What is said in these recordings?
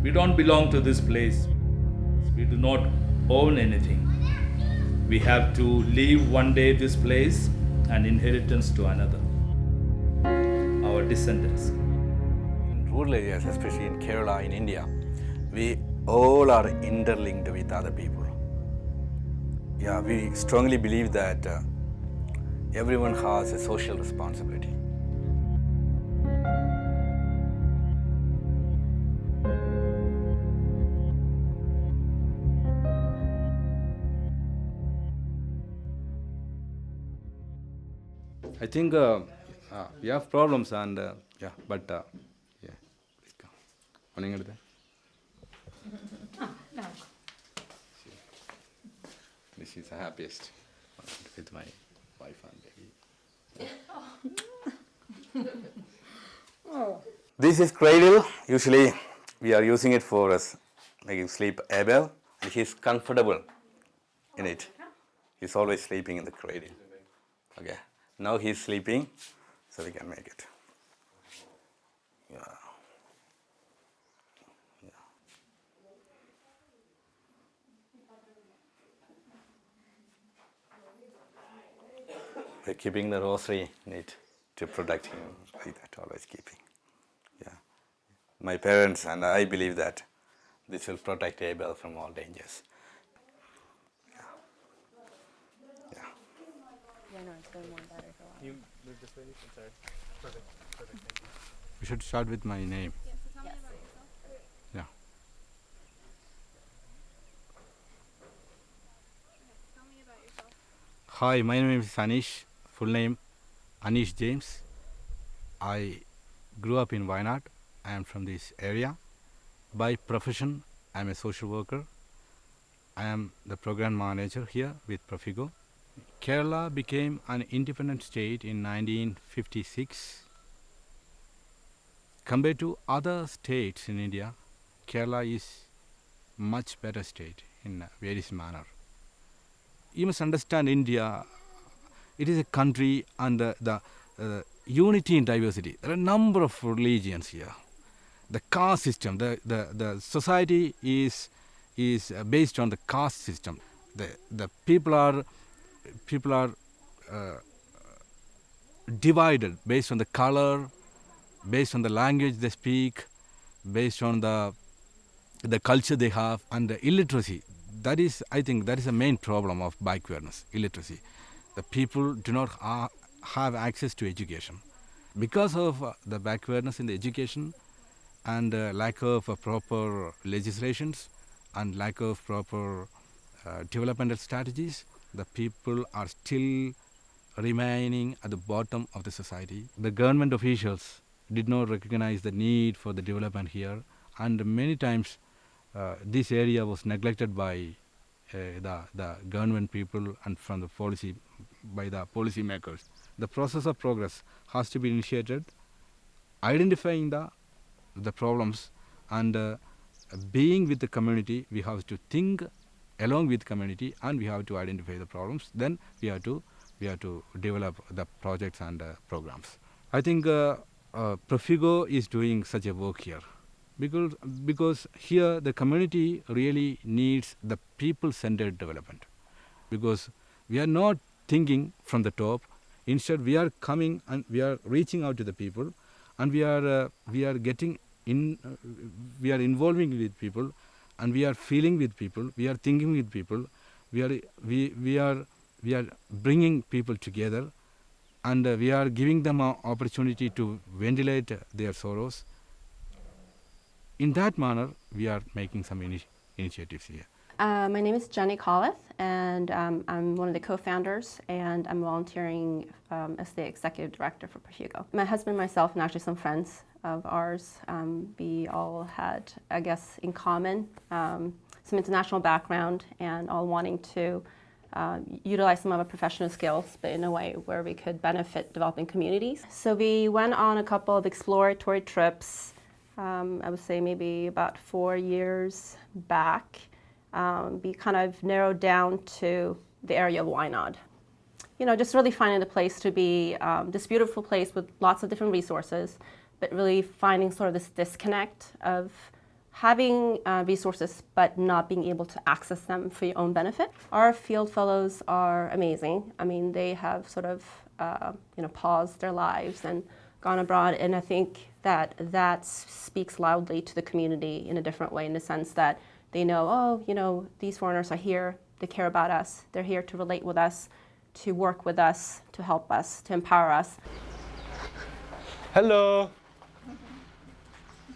We don't belong to this place. We do not own anything. We have to leave one day this place and inheritance to another. Our descendants. In rural areas, especially in Kerala, in India, we all are interlinked with other people. Yeah, we strongly believe that everyone has a social responsibility. I think we have problems and yeah, but yeah, please come. Morning, Aditya. This is the happiest with my wife and baby. This is cradle. Usually we are using it for us making sleep Abel, and he's comfortable in it. He's always sleeping in the cradle. Okay. Now he's sleeping, so we can make it. Yeah. Yeah. We're keeping the rosary neat to protect him, like that, always keeping. Yeah. My parents and I believe that this will protect Abel from all dangers. Yeah. Yeah. Yeah, no, it's been more better for a while. You move this way? I'm sorry. Perfect. Perfect. Thank you. We should start with my name. Yes. Yeah. Tell me about yourself. Hi, my name is Anish. Full name Anish James. I grew up in Wayanad. I am from this area. By profession, I am a social worker. I am the program manager here with Profigo. Kerala became an independent state in 1956. Compared to other states in India, Kerala is much better state in various manner. You must understand India, it is a country under the unity in diversity. There are a number of religions here. The caste system, the society is based on the caste system. The people are divided based on the color, based on the language they speak, based on the culture they have, and the illiteracy. That is, I think, that is the main problem of backwardness, illiteracy. The people do not have access to education. Because of the backwardness in the education and lack of proper legislations and lack of proper developmental strategies, the people are still remaining at the bottom of the society. The government officials did not recognize the need for the development here, and many times this area was neglected by the government people and from the policy by the policy makers. The process of progress has to be initiated, identifying the problems and being with the community. We have to think along with community and we have to identify the problems. Then we have to develop the projects and programs. I think Profigo is doing such a work here because here the community really needs the people-centered development, because we are not thinking from the top. Instead, we are coming and we are reaching out to the people, and we are getting in. We are involving with people, and we are feeling with people. We are thinking with people. We are bringing people together, and we are giving them an opportunity to ventilate their sorrows. In that manner, we are making some initiatives here. My name is Jenny Collith, and I'm one of the co-founders, and I'm volunteering as the executive director for Profigo. My husband, myself, and actually some friends of ours, we all had, I guess, in common some international background and all wanting to utilize some of our professional skills, but in a way where we could benefit developing communities. So we went on a couple of exploratory trips, I would say maybe about 4 years back. We kind of narrowed down to the area of Wayanad. You know, just really finding the place to be this beautiful place with lots of different resources, but really finding sort of this disconnect of having resources but not being able to access them for your own benefit. Our field fellows are amazing. I mean, they have sort of paused their lives and gone abroad, and I think that speaks loudly to the community in a different way, in the sense that they know, oh, these foreigners are here, they care about us, they're here to relate with us, to work with us, to help us, to empower us. Hello.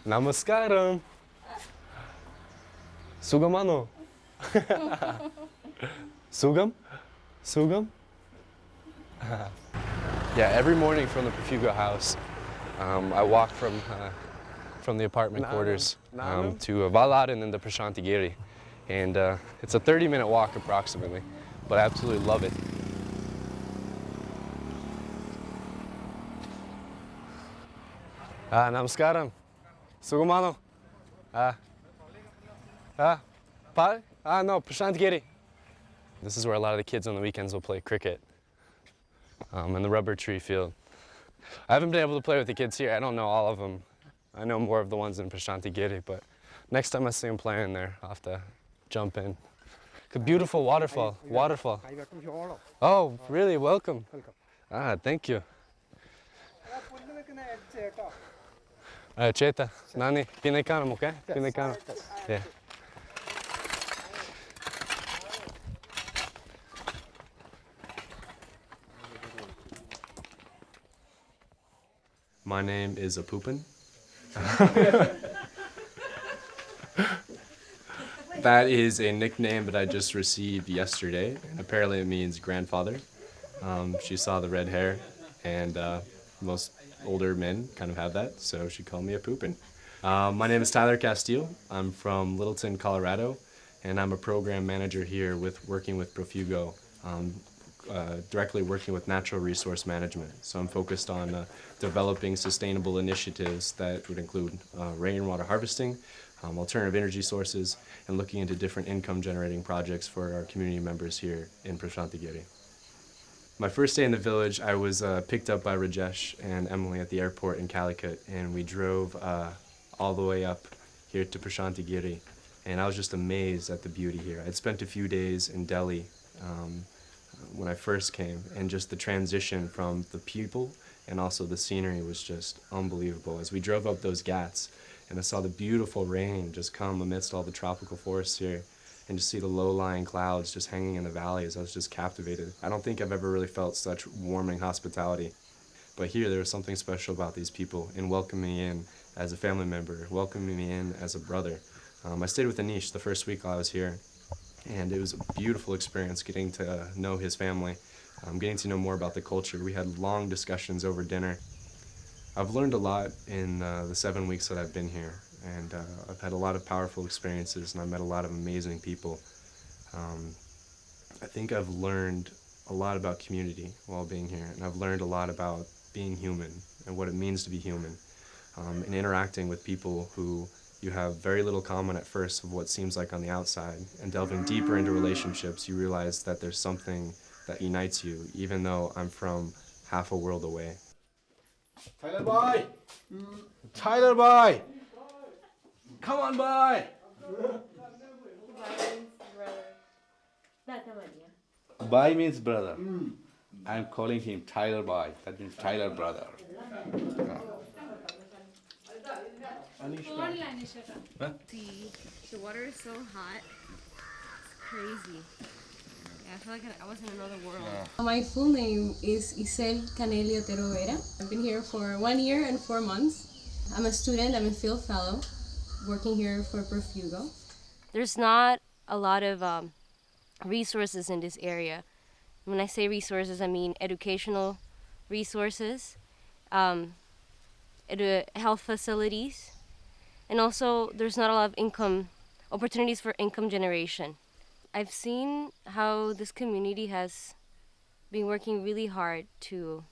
Namaskaram. Sugamano. Sugam? Sugam? Yeah, every morning from the Profugo house, I walk from the apartment quarters to Valarin and the Prashantigiri. And it's a 30-minute walk approximately, but I absolutely love it. Namaskaram. Sugamano. No, Prashantigiri. This is where a lot of the kids on the weekends will play cricket. In the rubber tree field. I haven't been able to play with the kids here. I don't know all of them. I know more of the ones in Prashantigiri, but next time I see them playing there, I'll have to jump in. A beautiful waterfall. Oh, really? Welcome. Thank you. Cheta, Nani, Pinekano, okay? Pinekano. Yeah. My name is Apupin. That is a nickname that I just received yesterday, and apparently it means grandfather. She saw the red hair, and most older men kind of have that, so she called me Apupin. My name is Tyler Castile. I'm from Littleton, Colorado, and I'm a program manager here working with Profugo, directly working with natural resource management. So I'm focused on developing sustainable initiatives that would include rainwater harvesting, alternative energy sources, and looking into different income generating projects for our community members here in Prashantigiri. My first day in the village, I was picked up by Rajesh and Emily at the airport in Calicut, and we drove all the way up here to Prashantigiri, and I was just amazed at the beauty here. I'd spent a few days in Delhi when I first came, and just the transition from the people and also the scenery was just unbelievable. As we drove up those ghats, and I saw the beautiful rain just come amidst all the tropical forests here, and just see the low-lying clouds just hanging in the valleys, I was just captivated. I don't think I've ever really felt such warming hospitality. But here, there was something special about these people in welcoming me in as a family member, welcoming me in as a brother. I stayed with Anish the first week I was here, and it was a beautiful experience getting to know his family, getting to know more about the culture. We had long discussions over dinner. I've learned a lot in the 7 weeks that I've been here, and I've had a lot of powerful experiences, and I've met a lot of amazing people. I think I've learned a lot about community while being here, and I've learned a lot about being human and what it means to be human, and interacting with people who you have very little common at first of what seems like on the outside, and delving deeper into relationships, you realize that there's something that unites you, even though I'm from half a world away. Tyler boy! Tyler boy! Come on, boy! Boy means brother. I'm calling him Tyler boy. That means Tyler brother. See, the water is so hot. It's crazy. Yeah, I feel like I was in another world. My full name is Isel Canelli Otero Vera. I've been here for 1 year and 4 months. I'm a student, I'm a field fellow, working here for Profugo. There's not a lot of resources in this area. When I say resources, I mean educational resources, health facilities, and also there's not a lot of opportunities for income generation. I've seen how this community has been working really hard to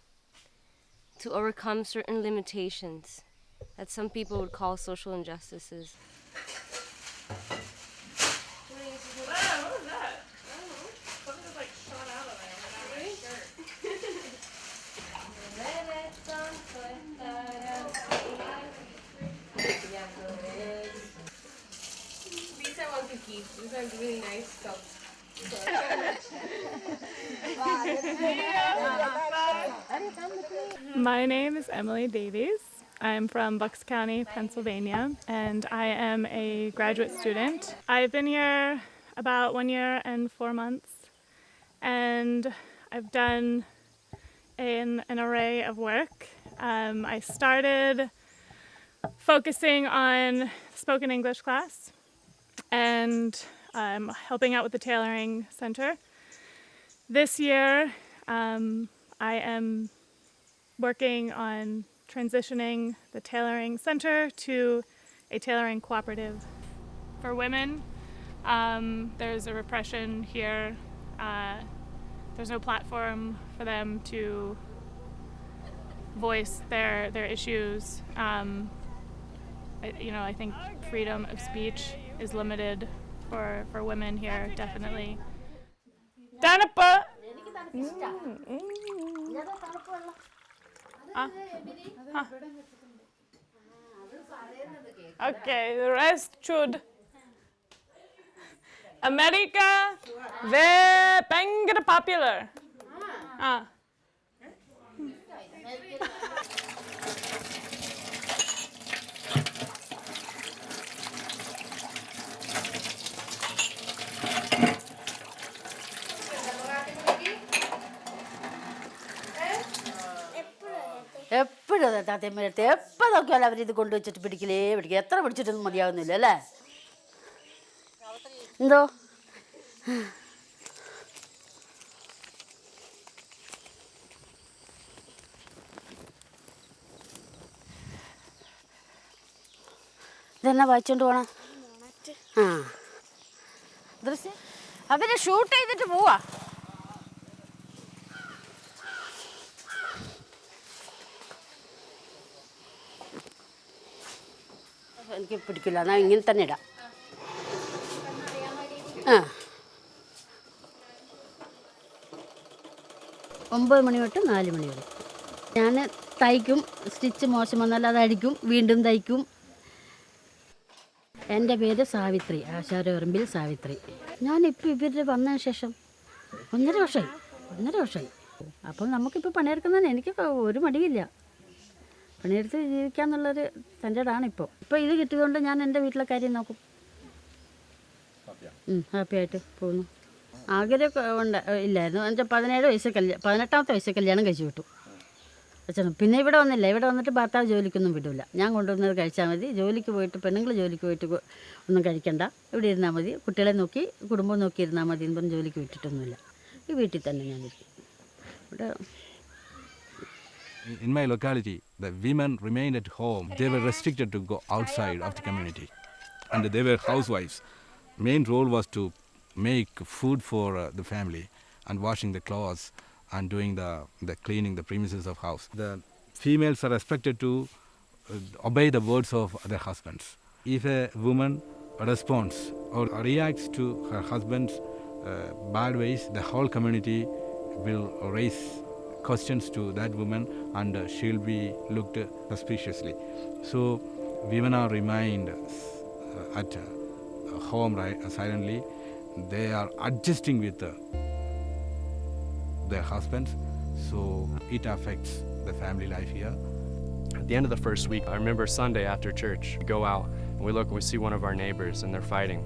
overcome certain limitations that some people would call social injustices. cookies. This one's really nice. So. My name is Emily Davies. I'm from Bucks County, Pennsylvania, and I am a graduate student. I've been here about 1 year and 4 months, and I've done an array of work. I started focusing on spoken English class and helping out with the tailoring center. This year, I am working on transitioning the tailoring center to a tailoring cooperative. For women, there's a repression here. There's no platform for them to voice their issues. I think freedom of speech is limited for women here, definitely. Danappa! Okay, the rest should. America, they're banging popular. എപ്പോഴും അതെ താത്തമ്മരടുത്ത് എപ്പോൾ നോക്കിയാലും അവരിത് കൊണ്ടുവച്ചിട്ട് പിടിക്കലേ പിടിക്കുക എത്ര പിടിച്ചിട്ടൊന്നും മതിയാവുന്നില്ല അല്ലേ എന്തോ ഇതെന്നാ വായിച്ചോണ്ട് പോണ ആ ദൃശ്യം അവര് ഷൂട്ട് ചെയ്തിട്ട് പോവാ എനിക്ക് പിടിക്കില്ല എന്നാൽ ഇങ്ങനെ തന്നെ ഇടാം ആ 9 മണി തൊട്ട് 4 മണി വരെ ഞാൻ തയ്ക്കും സ്റ്റിച്ച് മോശം വന്നാൽ അത് അടിക്കും വീണ്ടും തയ്ക്കും എൻ്റെ പേര് സാവിത്രി ആശാരപറമ്പിൽ സാവിത്രി ഞാനിപ്പോൾ ഇവർ വന്നതിന് ശേഷം 1.5 വർഷമായി അപ്പം നമുക്കിപ്പോൾ പണിയെടുക്കുന്നതിന് എനിക്ക് ഒരു മടിയില്ല പണിയെടുത്ത് ജീവിക്കാന്നുള്ളൊരു തൻ്റെടാണ് ഇപ്പോൾ ഇത് കിട്ടിയതുകൊണ്ട് ഞാൻ എൻ്റെ വീട്ടിലെ കാര്യം നോക്കും ഹാപ്പിയായിട്ട് പോകുന്നു ആഗ്രഹം ഇല്ലായിരുന്നു എന്നുവെച്ചാൽ 18ാമത്തെ വയസ്സിൽ കല്യാണം കഴിച്ചു വിട്ടു അച്ഛനും പിന്നെ ഇവിടെ വന്നില്ല ഇവിടെ വന്നിട്ട് ഭർത്താവ് ജോലിക്കൊന്നും വിടില്ല ഞാൻ കൊണ്ടുവന്നത് കഴിച്ചാൽ മതി ജോലിക്ക് പോയിട്ട് പെണ്ണുങ്ങൾ ജോലിക്ക് പോയിട്ട് ഒന്നും കഴിക്കണ്ട ഇവിടെ ഇരുന്നാൽ മതി കുട്ടികളെ നോക്കി കുടുംബം നോക്കി ഇരുന്നാൽ മതി എന്ന് പറഞ്ഞ് ജോലിക്ക് വിട്ടിട്ടൊന്നുമില്ല ഈ വീട്ടിൽ തന്നെ ഞാനിരിക്കും ഇവിടെ In my locality, the women remained at home. They were restricted to go outside of the community. And they were housewives. Main role was to make food for the family and washing the clothes and doing the cleaning the premises of house. The females are expected to obey the words of their husbands. If a woman responds or reacts to her husband's bad ways, the whole community will raise questions to that woman and she'll be looked suspiciously. So women are remained at home silently. They are adjusting with their husbands, so it affects the family life here. At the end of the first week, I remember Sunday after church, we go out and we look and we see one of our neighbors and they're fighting.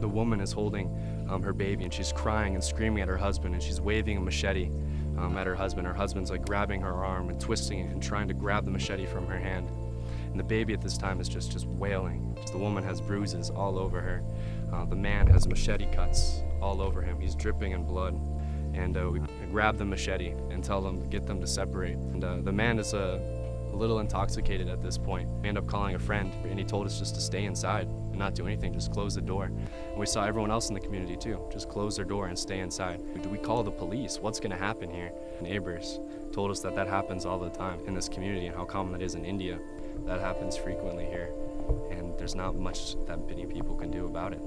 The woman is holding her baby and she's crying and screaming at her husband and she's waving a machete at her husband. Her husband's like grabbing her arm and twisting it and trying to grab the machete from her hand. And the baby at this time is just wailing. The woman has bruises all over her. The man has machete cuts all over him. He's dripping in blood. And we grab the machete and tell them, get them to separate. And the man is a little intoxicated at this point. We end up calling a friend and he told us just to stay inside and not do anything, just close the door. And we saw everyone else in the community too, just close their door and stay inside. Do we call the police? What's going to happen here? Neighbors told us that happens all the time in this community and how common that is in India. That happens frequently here and there's not much that many people can do about it.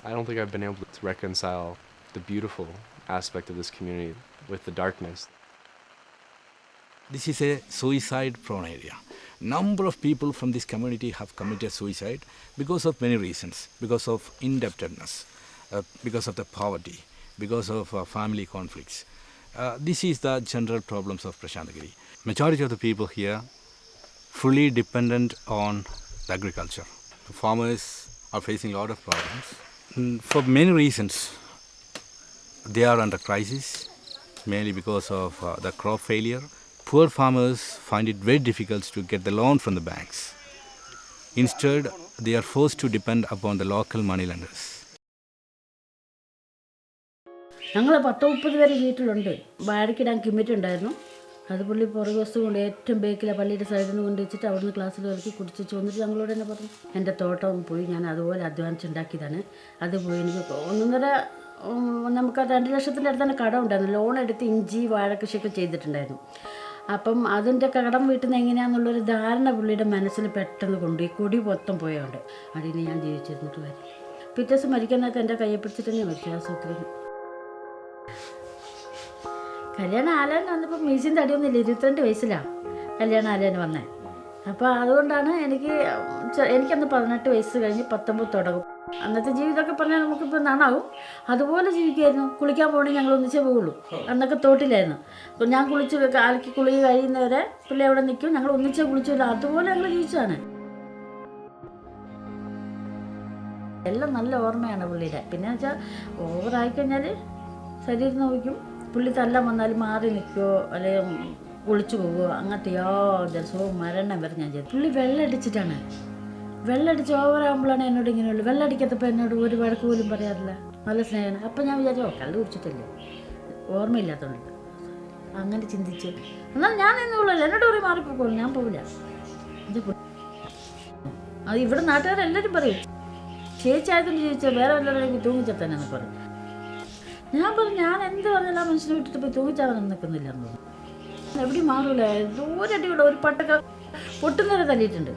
I don't think I've been able to reconcile the beautiful aspect of this community with the darkness. This is a suicide-prone area. Number of people from this community have committed suicide because of many reasons, because of indebtedness, because of the poverty, because of family conflicts. This is the general problems of Prashantagiri. Majority of the people here fully dependent on the agriculture. The farmers are facing a lot of problems. For many reasons, they are under crisis, mainly because of the crop failure. Poor farmers find it very difficult to get the loan from the banks. Instead, they are forced to depend upon the local moneylenders. ഞങ്ങൾ 10-30 പേര് വീട്ടിലുണ്ട്. വാഴക്കിടാൻ committee ഉണ്ടായിരുന്നു. അത് പുള്ളി പുറകു വസ്തു കൊണ്ട് ഏറ്റവും ബേക്കിലെ പള്ളിയുടെ സൈഡിൽ നിന്ന് കൊണ്ട് വെച്ചിട്ട് അവിടുന്ന് ക്ലാസ്സിൽ ഇറക്കി കുടിച്ച് വന്നിട്ട് ഞങ്ങളോട് തന്നെ പറഞ്ഞു, എൻ്റെ തോട്ടം പോയി, ഞാൻ അതുപോലെ അധ്വാനിച്ചുണ്ടാക്കിയതാണ്, അത് പോയി എനിക്ക് 1.5 നമുക്ക് 2 ലക്ഷത്തിൻ്റെ അടുത്ത് തന്നെ കടം ഉണ്ടായിരുന്നു. ലോൺ എടുത്ത് ഇഞ്ചി വാഴ കൃഷിയൊക്കെ ചെയ്തിട്ടുണ്ടായിരുന്നു. അപ്പം അതിൻ്റെ കടം വീട്ടിൽ നിന്ന് എങ്ങനെയാണെന്നുള്ളൊരു ധാരണ പുള്ളിയുടെ മനസ്സിൽ പെട്ടെന്ന് കൊണ്ടുപോയി. കൊടി മൊത്തം പോയതുകൊണ്ട് അതിന് ഞാൻ ജീവിച്ചിരുന്നിട്ട് വരും. പിറ്റേ ദിവസം മരിക്കാനകത്ത് എൻ്റെ കയ്യെ പിടിച്ചിട്ട് തന്നെ മരിച്ചു ആശുപത്രിയിൽ. കല്യാണം ആലോചന വന്നപ്പോൾ മീശയും തടിയൊന്നുമില്ല. 22 വയസ്സിലാണ് കല്യാണം ആലോചന വന്നത്. അപ്പോൾ അതുകൊണ്ടാണ് എനിക്കന്ന് 18 വയസ്സ് കഴിഞ്ഞ് 19 തുടങ്ങും. അന്നത്തെ ജീവിതമൊക്കെ പറഞ്ഞാൽ നമുക്കിപ്പോൾ നാണാവും. അതുപോലെ ജീവിക്കുമായിരുന്നു. കുളിക്കാൻ പോകണമെങ്കിൽ ഞങ്ങൾ ഒന്നിച്ചേ പോവുള്ളൂ. അന്നൊക്കെ തോട്ടിലായിരുന്നു. ഞാൻ അലക്കി കുളി കഴിയുന്നവരെ പുള്ളി അവിടെ നിൽക്കും, ഞങ്ങൾ ഒന്നിച്ചേ കുളിച്ചില്ല. അതുപോലെ ഞങ്ങൾ ജീവിച്ചതാണ്. എല്ലാം നല്ല ഓർമ്മയാണ് പുള്ളിയുടെ. പിന്നെ വെച്ചാൽ ഓവറായിക്കഴിഞ്ഞാൽ ശരീരം നോക്കും. പുള്ളി തല്ലാൻ വന്നാലും മാറി നിൽക്കുമോ അല്ലെങ്കിൽ കുളിച്ചു പോവുമോ, അങ്ങനത്തെ യാതൊരു മരണം വരെ ഞാൻ ചെയ്തു. പുള്ളി വെള്ളമടിച്ചിട്ടാണ്. വെള്ളമടിച്ച് ഓവറാകുമ്പോഴാണ് എന്നോട് ഇങ്ങനെയുള്ളൂ. വെള്ളമടിക്കാത്തപ്പോൾ എന്നോട് ഒരു വഴക്ക് പോലും പറയാറില്ല. നല്ല സ്നേഹമാണ്. അപ്പം ഞാൻ വിചാരിച്ചോ കള്ളു കുടിച്ചിട്ടില്ലേ, ഓർമ്മയില്ലാത്തതുകൊണ്ട് അങ്ങനെ ചിന്തിച്ച്. എന്നാൽ ഞാൻ എന്നുള്ളൂ എന്നോട് ഒരു മാറിപ്പോക്കോളൂ, ഞാൻ പോവില്ല. അത് ഇവിടെ നാട്ടുകാരെല്ലാവരും പറയും, ചേച്ചി ആയതുകൊണ്ട് ചോദിച്ചാൽ വേറെ വല്ലവരെയും തൂങ്ങിച്ചെത്താനെന്ന് പറയും. ഞാൻ പറഞ്ഞു, ഞാൻ എന്ത് പറഞ്ഞാലും ആ മനുഷ്യനെ വിട്ടിട്ട് പോയി തൂങ്ങിച്ചാവാനൊന്നും നിൽക്കുന്നില്ല എന്ന് പറഞ്ഞു. എവിടെയും മാറൂല. ഒരടി കൂടെ ഒരു പട്ടൊക്കെ പൊട്ടുന്നവരെ തല്ലിയിട്ടുണ്ട്.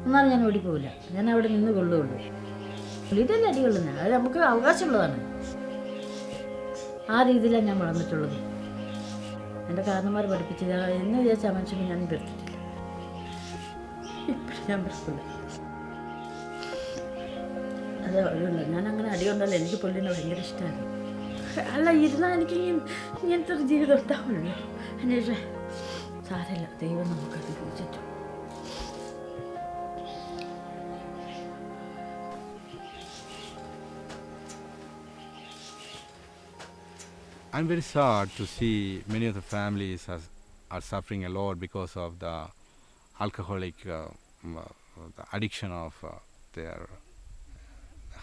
എന്നാലും ഞാൻ ഓടിപ്പോവില്ല. ഞാൻ അവിടെ നിന്ന് കൊള്ളുകയുള്ളൂ. പുള്ളിയിട്ടല്ലേ അടി കൊള്ളുന്നത്. അത് നമുക്ക് അവകാശമുള്ളതാണ്. ആ രീതിയിലാണ് ഞാൻ വളർന്നിട്ടുള്ളത്. എൻ്റെ കാരണന്മാർ പഠിപ്പിച്ചത് എന്ന് വിചാരിച്ച ആ മനുഷ്യനെ ഞാൻ വെറുത്തിട്ടില്ല. ഇപ്പോഴും ഞാൻ വെറുക്കില്ല. അത് അതുകൊണ്ട് ഞാൻ അങ്ങനെ അടി കൊണ്ടല്ല. എനിക്ക് പുള്ളിനെ ഭയങ്കര ഇഷ്ടമാണ്. അല്ല ഇരുന്നാൽ എനിക്ക് ഇങ്ങനത്തെ ഒരു ജീവിതം ഉണ്ടാവുള്ളൂ. എന്നെ സാരമില്ല, ദൈവം നമുക്കത് ചോദിച്ചിട്ടു. I'm very sad to see many of the families are suffering a lot because of the alcoholic the addiction of their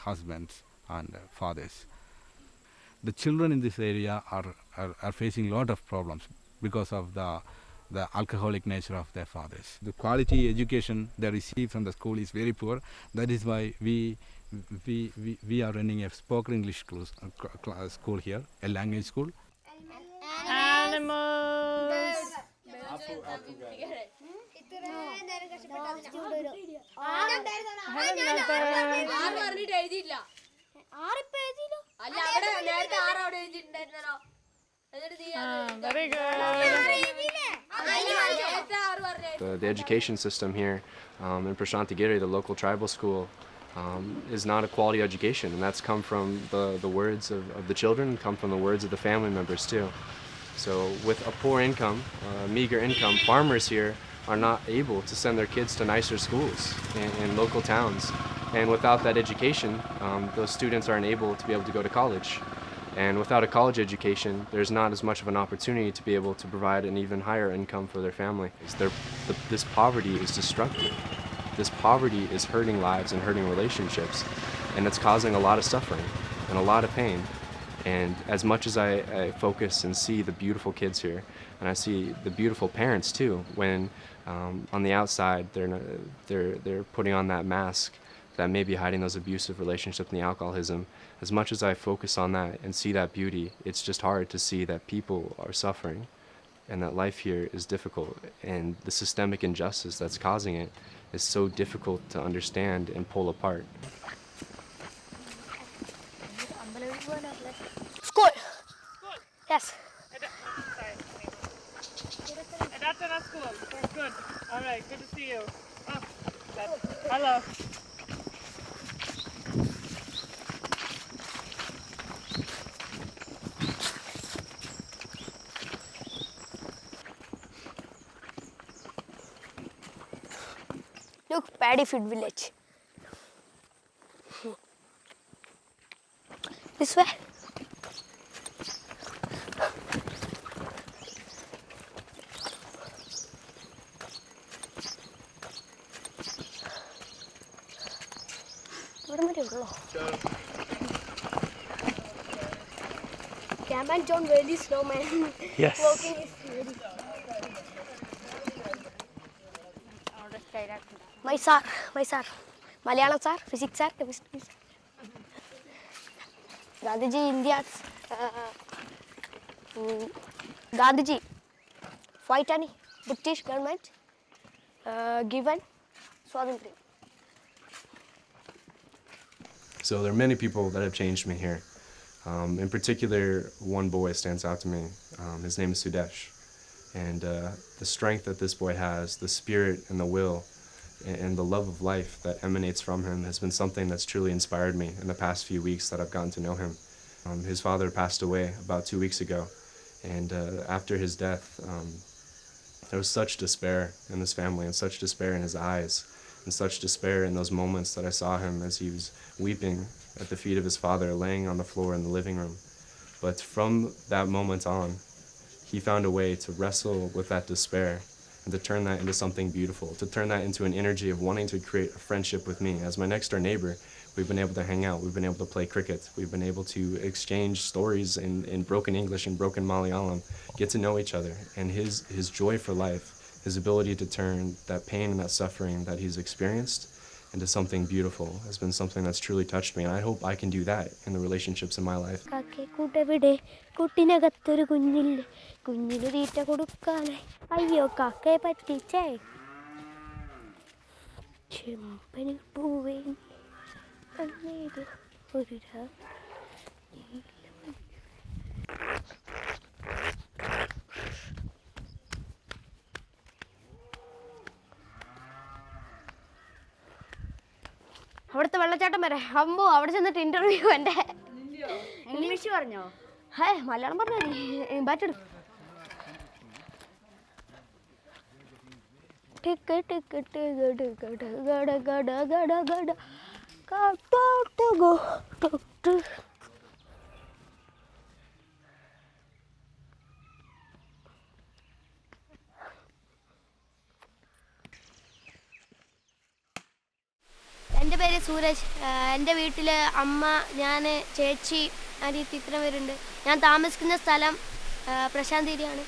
husbands and fathers. The children in this area are facing a lot of problems because of the alcoholic nature of their fathers. The quality education they receive from the school is very poor. That is why we are running a spoken English school here, a language school. Animals. Very good. The education system here in Prashantagiri, the local tribal school, is not a quality education, and that's come from the words of the children, come from the words of the family members too. So with a poor income, meager income, farmers here are not able to send their kids to nicer schools in local towns. And without that education, those students aren't able to be able to go to college. And without a college education, there's not as much of an opportunity to be able to provide an even higher income for their family. This poverty is destructive. This poverty is hurting lives and hurting relationships, and it's causing a lot of suffering and a lot of pain. And as much as I focus and see the beautiful kids here, and I see the beautiful parents too, when on the outside they're putting on that mask that may be hiding those abusive relationships and the alcoholism, as much as I focus on that and see that beauty, it's just hard to see that people are suffering and that life here is difficult, and the systemic injustice that's causing it is so difficult to understand and pull apart. Good to see you. Hello. Look, paddy field village. This way. Cameraman John really slow, man. Yes. Walking is really. My sir. Malayalam sir, physics sir, chemistry sir. Gandhiji, India's Gandhiji fight any British government given Swatantra. So there are many people that have changed me here. In particular, one boy stands out to me. His name is Sudesh. And the strength that this boy has, the spirit and the will, and the love of life that emanates from him has been something that's truly inspired me in the past few weeks that I've gotten to know him. His father passed away about 2 weeks ago, and after his death, there was such despair in this family, and such despair in his eyes, and such despair in those moments that I saw him as he was weeping at the feet of his father, laying on the floor in the living room. But from that moment on, he found a way to wrestle with that despair and to turn that into something beautiful, to turn that into an energy of wanting to create a friendship with me. As my next door neighbor, we've been able to hang out, we've been able to play cricket, we've been able to exchange stories in broken English and broken Malayalam, get to know each other. And his joy for life, his ability to turn that pain and that suffering that he's experienced into something beautiful has been something that's truly touched me. And I hope I can do that in the relationships in my life. കുഞ്ഞിന് തീറ്റ കൊടുക്കാനായി അയ്യോ കാക്കയെ പറ്റിച്ചേ ചെമ്പനി പൂവേ അന്നേത് ഒരു അവിടുത്തെ വെള്ളച്ചാട്ടം വരെ അമ്മോ അവിടെ ചെന്നിട്ട് ഇന്റർവ്യൂ എൻ്റെ ഇംഗ്ലീഷ് പറഞ്ഞോ മലയാളം പറഞ്ഞോ ബാറ്റെടു ടിക്ക് ടിക്ക് ടിക്ക് ഗട ഗട ഗട ഗട ഗട കാട്ടോട്ട് ഗോ ടോട്ട് എൻ്റെ പേര് സൂരജ്. എൻ്റെ വീട്ടിൽ അമ്മ, ഞാൻ, ചേച്ചി, അനിയത്തി ഇത്ര പേരുണ്ട്. ഞാൻ താമസിക്കുന്ന സ്ഥലം പ്രശാന്തിരിയാണ്.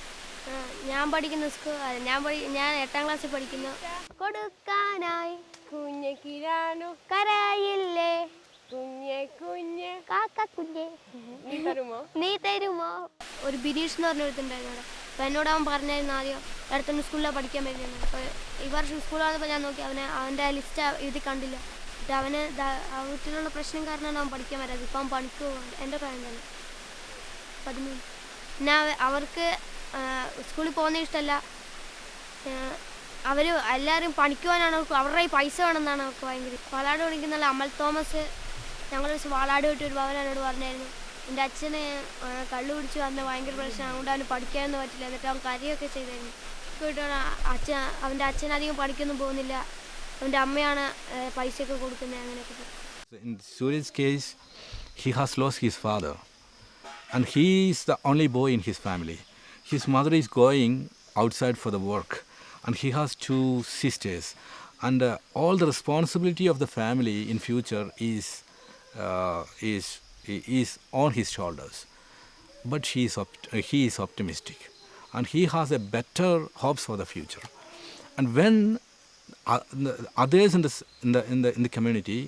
ഞാൻ പഠിക്കുന്ന സ്കൂൾ ഞാൻ 8ാം ക്ലാസ്സിൽ പഠിക്കുന്നു. കൊടുക്കാനായി കുഞ്ഞിക്കിരാനു കരയില്ലേ കുഞ്ഞെ കുഞ്ഞ് കാക്ക കുഞ്ഞെ നീ തരുമോ. ഒരു ബിരീഷ് എന്ന് പറഞ്ഞ ഒരുത്തുണ്ടായിരുന്നു അവിടെ. അപ്പോൾ എന്നോട് അവൻ പറഞ്ഞായിരുന്നു ആദ്യം അടുത്തൊന്ന് സ്കൂളിലാണ് പഠിക്കാൻ പറ്റുന്നത്. അപ്പോൾ ഈ വർഷം സ്കൂളിൽ വന്നപ്പോൾ ഞാൻ നോക്കി അവൻ്റെ ലിസ്റ്റ് ഇത് കണ്ടില്ല. എന്നിട്ട് അവന് വീട്ടിലുള്ള പ്രശ്നം കാരണമാണ് അവൻ പഠിക്കാൻ വരാത്. ഇപ്പം അവൻ പണിക്ക് പോകാൻ എൻ്റെ പ്രായം തന്നെ 13. പിന്നെ അവർക്ക് സ്കൂളിൽ പോകുന്ന ഇഷ്ടമല്ല. അവർ എല്ലാവരും പണിക്ക് പോകാനാണ് അവരുടെ ഈ പൈസ വേണമെന്നാണ് അവർക്ക് ഭയങ്കര. വാലാട് പഠിക്കുന്ന അമൽ തോമസ് ഞങ്ങൾ വാലാട് വിട്ട് ഒരു ഭവൻ എന്നോട് പറഞ്ഞായിരുന്നു. എൻ്റെ അച്ഛന് കള്ളു പിടിച്ച് വന്ന ഭയങ്കര പ്രശ്നം, അതുകൊണ്ട് അവന് പഠിക്കാനൊന്നും പറ്റില്ല. എന്നിട്ട് അവൻ കരയൊക്കെ ചെയ്തായിരുന്നു. അവൻ്റെ അച്ഛൻ അധികം പഠിക്കൊന്നും പോകുന്നില്ല, അവൻ്റെ അമ്മയാണ് പൈസയൊക്കെ കൊടുക്കുന്നത്. അങ്ങനെയൊക്കെ. In Suryaj's case, he has lost his father, and he is the only boy in his family. His mother is going outside for the work, and he has 2 sisters, and all the responsibility of the family in future is on his shoulders. But he is optimistic, and he has a better hopes for the future. And when others in the community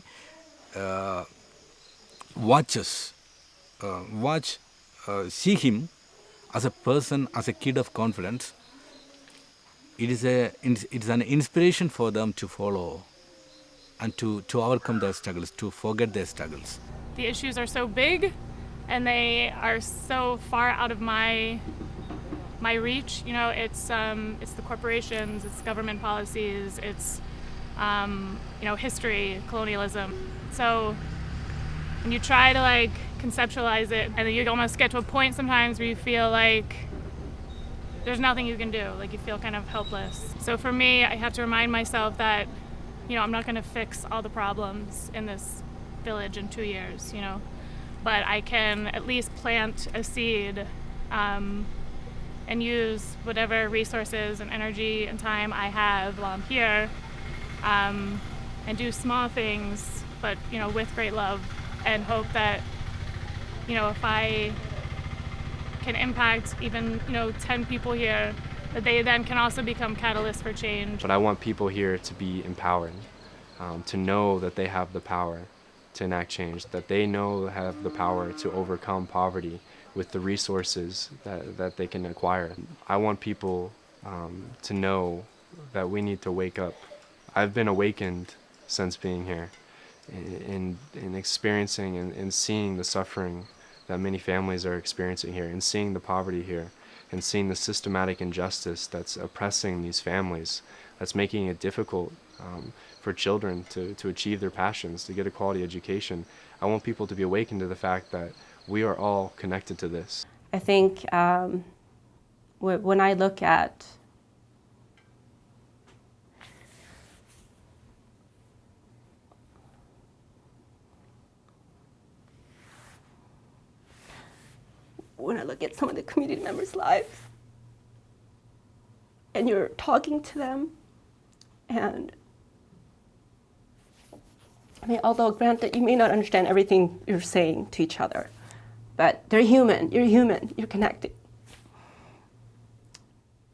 see him as a person, as a kid of confidence, it is an inspiration for them to follow and to overcome their struggles, to forget their struggles. The issues are so big and they are so far out of my reach. You know, it's the corporations, it's government policies, it's you know, history, colonialism. So when you try to like conceptualize it, and then you almost get to a point sometimes where you feel like there's nothing you can do, like you feel kind of helpless. So for me, I have to remind myself that, you know, I'm not going to fix all the problems in this village in 2 years, you know, but I can at least plant a seed and use whatever resources and energy and time I have while I'm here, and do small things, but, you know, with great love, and hope that, you know, if I can impact even, you know, 10 people here, that they then can also become catalysts for change. But I want people here to be empowered, to know that they have the power to enact change, that they know have the power to overcome poverty with the resources that they can acquire. I want people to know that we need to wake up. I've been awakened since being here, in experiencing and seeing the suffering that many families are experiencing here, and seeing the poverty here, and seeing the systematic injustice that's oppressing these families, that's making it difficult for children to achieve their passions, to get a quality education. I want people to be awakened to the fact that we are all connected to this. I think when I look at some of the community members' lives, and you're talking to them, and I mean, although granted, you may not understand everything you're saying to each other, but they're human, you're connected.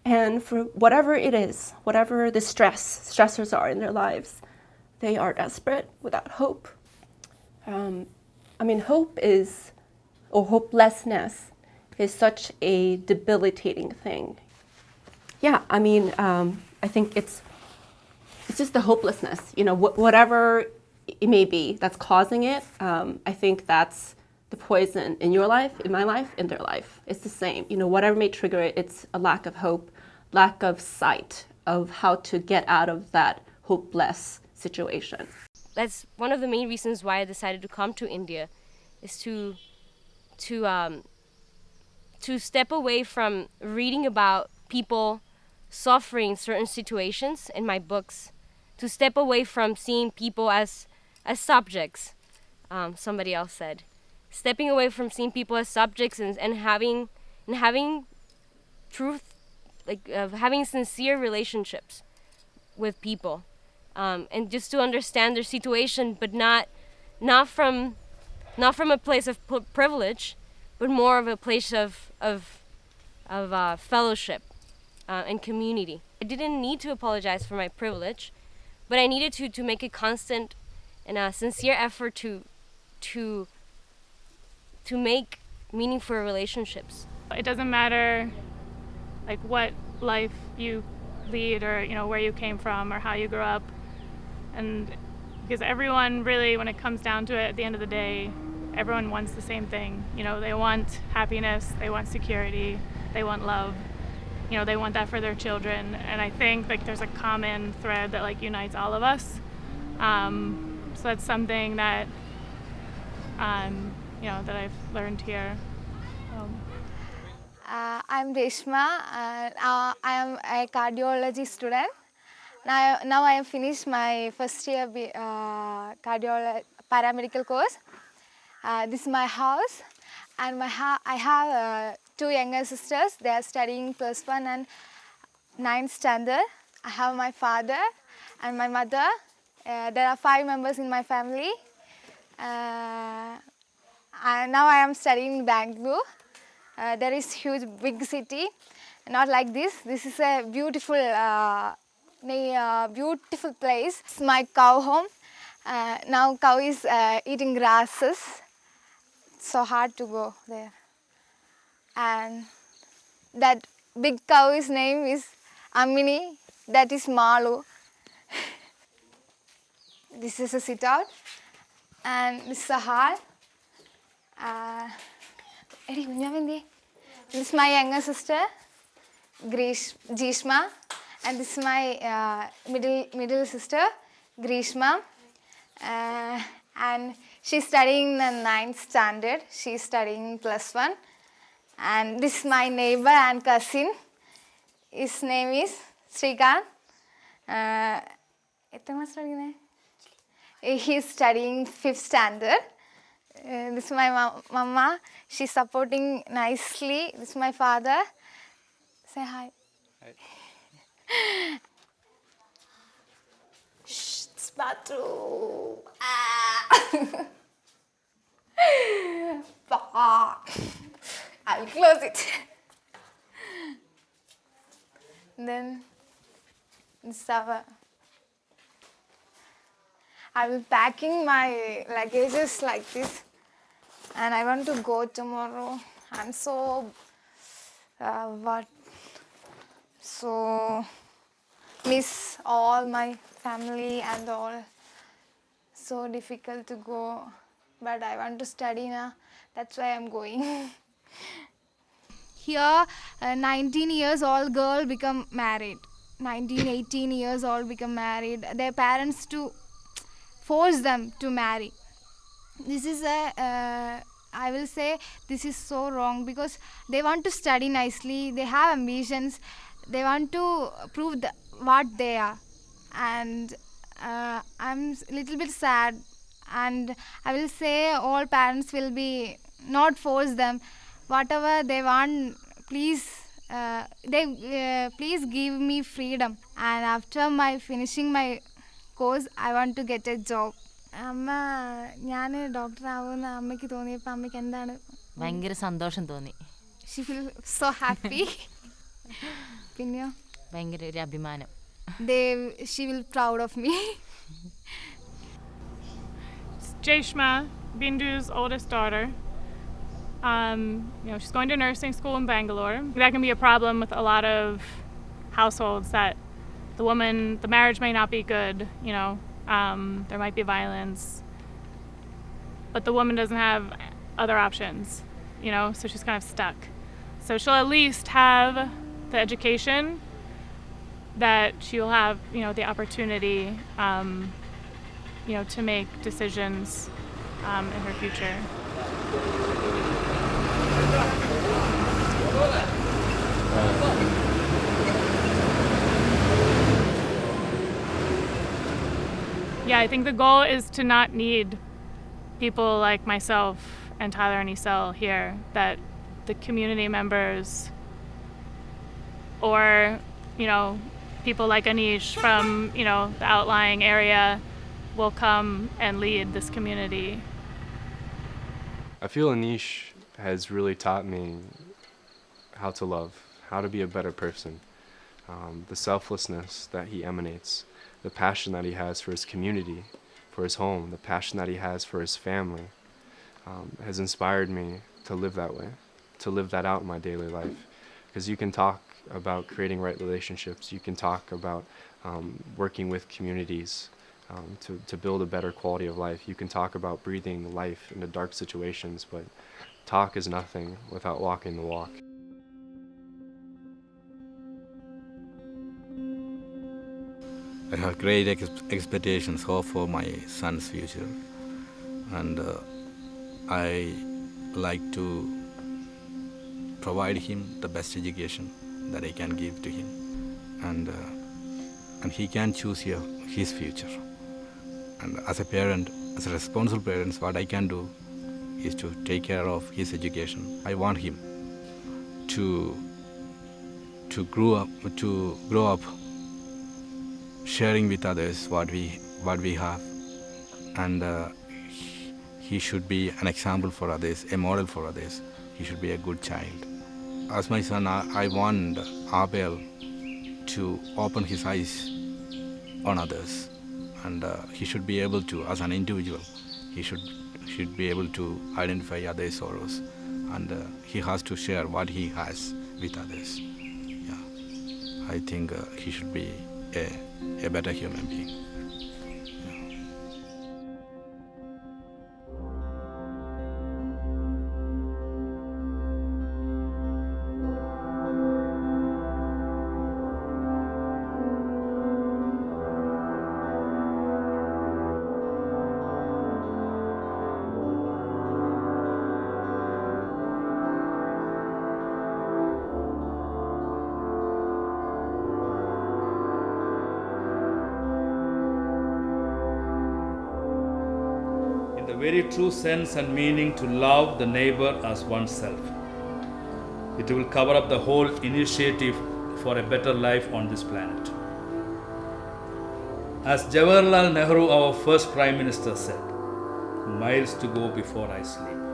And for whatever it is, whatever the stressors are in their lives, they are desperate, without hope. I mean, hopelessness is such a debilitating thing. Yeah, I mean, I think it's just the hopelessness, you know, whatever it may be that's causing it. I think that's the poison in your life, in my life, in their life. It's the same. You know, whatever may trigger it, it's a lack of hope, lack of sight of how to get out of that hopeless situation. That's one of the main reasons why I decided to come to India, is to step away from reading about people suffering certain situations in my books, to step away from seeing people as subjects, somebody else said. Stepping away from seeing people as subjects and having truth, like having sincere relationships with people, and just to understand their situation, but not from a place of privilege, but more of a place of fellowship and community. I didn't need to apologize for my privilege, but I needed to make a constant and a sincere effort to make meaningful relationships. It doesn't matter like what life you lead, or, you know, where you came from or how you grew up, and because everyone really, when it comes down to it, at the end of the day, everyone wants the same thing. You know, they want happiness, they want security, they want love. You know, they want that for their children, and I think like there's a common thread that like unites all of us. So that's something that you know, that I've learned here. I'm Reshma, and I am a cardiology student. Now I have finished my first year paramedical course. This is my house, and I have two younger sisters. They are studying +1 and 9th standard. I have my father and my mother. There are 5 members in my family. And now I am studying in Bangalore. There is huge big city, not like this. This is a beautiful place. It's my cow home. Now cow is eating grasses. It's so hard to go there. And that big cow's name is Amini. That is Malu. This is a sit out, and this is a hall. This is my younger sister. Jishma, and this is my middle sister, Grishma, and she's studying the 9th standard. She's studying +1, and this is my neighbor and cousin. His name is Srikant. He's studying 5th standard. This is my mama. She's supporting nicely. This is my father. Say hi. Hi. Shh, it's bathroom. I'll close it. Then this is I will packing my luggages like this, and I want to go tomorrow. I'm so miss all my family and all. So difficult to go, but I want to study now. That's why I'm going. Here, 19 years old girl become married. 19, 18 years old become married. Their parents to force them to marry. This is I will say this is so wrong, because they want to study nicely. They have ambitions. They want to prove what they are. And I'm a little bit sad. And I will say all parents will be not force them. Whatever they want, please please give me freedom. And after my finishing my course, I want to get a job. അമ്മ ഞാൻ doctor ആവുമെന്ന് അമ്മയ്ക്ക് തോന്നിയപ്പോൾ അമ്മയ്ക്ക് എന്താണ്? ഭയങ്കര സന്തോഷം തോന്നി. She feel so happy. പിന്നെയോ? ഭയങ്കര ഒരു അഭിമാനം. She will proud of me. Jeshma, Bindu's oldest daughter. She's going to nursing school in Bangalore. That can be a problem with a lot of households, that the marriage may not be good, there might be violence, but the woman doesn't have other options, so she's kind of stuck. So she'll at least have the education that she'll have, the opportunity, to make decisions in her future. Yeah, I think the goal is to not need people like myself and Tyler and Isel here, that the community members or, people like Anish from, the outlying area will come and lead this community. I feel Anish has really taught me how to love, how to be a better person, the selflessness that he emanates, the passion that he has for his community, for his home, the passion that he has for his family, has inspired me to live that way, to live that out in my daily life. Because you can talk about creating right relationships, you can talk about working with communities to build a better quality of life, you can talk about breathing life into dark situations, but talk is nothing without walking the walk. I have great expectations for my son's future, and I like to provide him the best education that I can give to him, and he can choose his future. And as a parent, as a responsible parent, what I can do is to take care of his education. I want him to grow up sharing with others what we have, and he should be an example for others, a model for others. He should be a good child. As my son, I want Abel to open his eyes on others, and he should be able to, as an individual, he should be able to identify others' sorrows, and he has to share what he has with others. Yeah, I think he should be a better human being. very true sense and meaning to love the neighbor as oneself. It will cover up the whole initiative for a better life on this planet. As Jawaharlal Nehru, our first Prime Minister, said, "Miles to go before I sleep."